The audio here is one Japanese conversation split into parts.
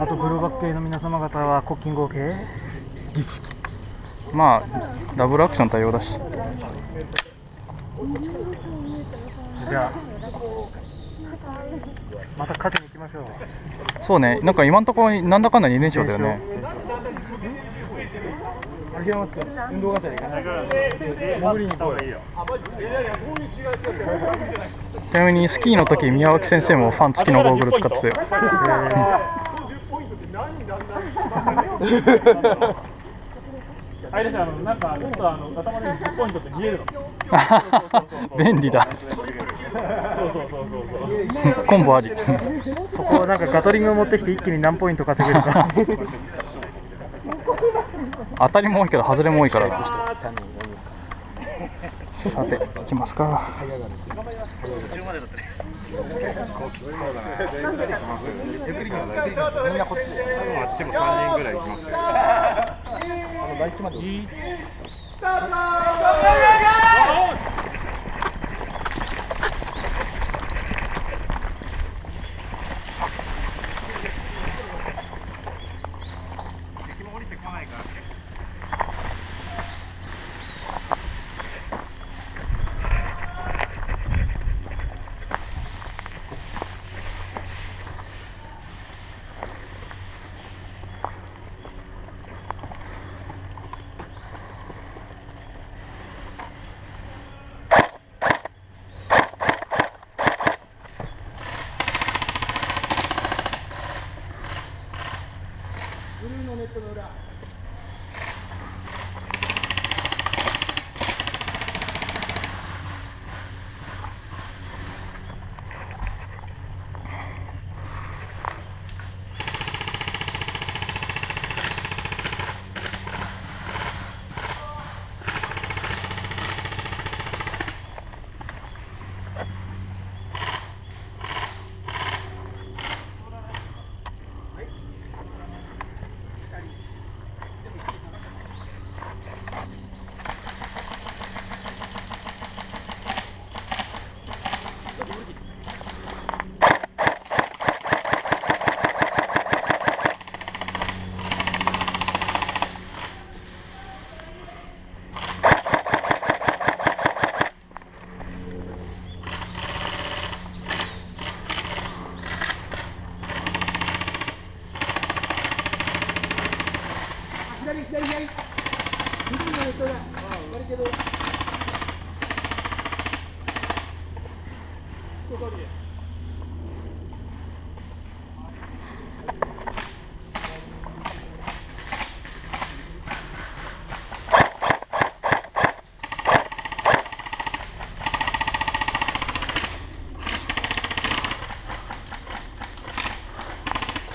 あとブルーバック系の皆様方は国旗合計儀式、まあダブルアクション対応だし。じゃあまた勝ちに行きましょう。そうね、なんか今のところなんだかんだ2連勝だよね。諦めますか、運動型で行かないから潜りに行った方がいいよ。ちなみにスキーの時宮脇先生もファン付きのゴーグル使ってたよ。あれです、なんかちょっと頭で10ポイントって見えるの。便利だ。コンボあり。そこをなんかガトリングを持ってきて一気に何ポイント稼げるか。当たりも多いけど外れも多いからな。さて行きますか。みんなこっちで。あっちも3人ぐらい行きますよ。第一まで。ブルーのネットの裏。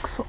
くそ。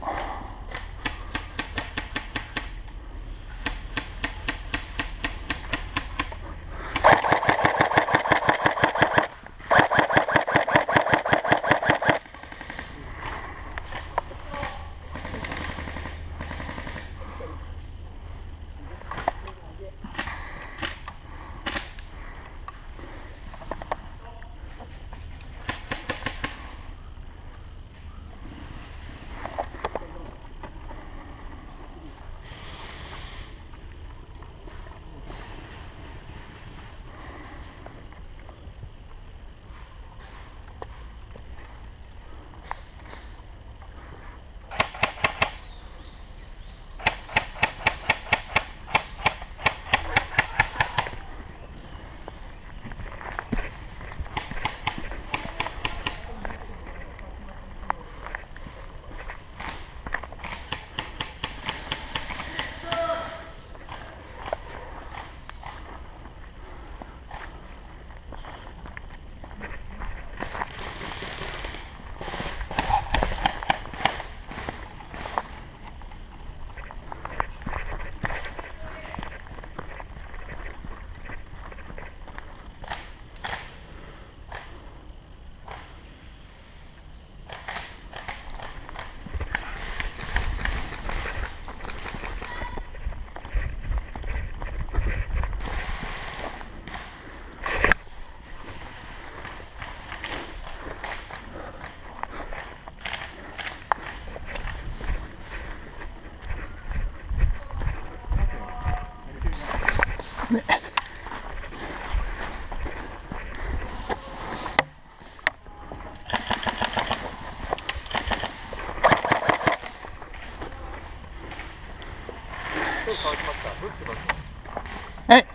え、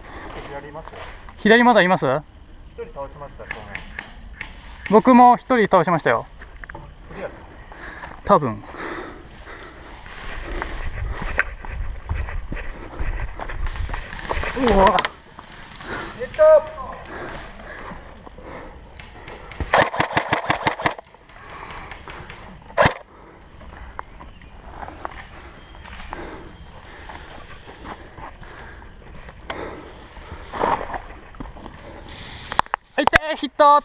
左いますよ。左まだいます？一人倒しました、正面。僕も一人倒しましたよ。クリアする。多分。うわ。はい、ヒット。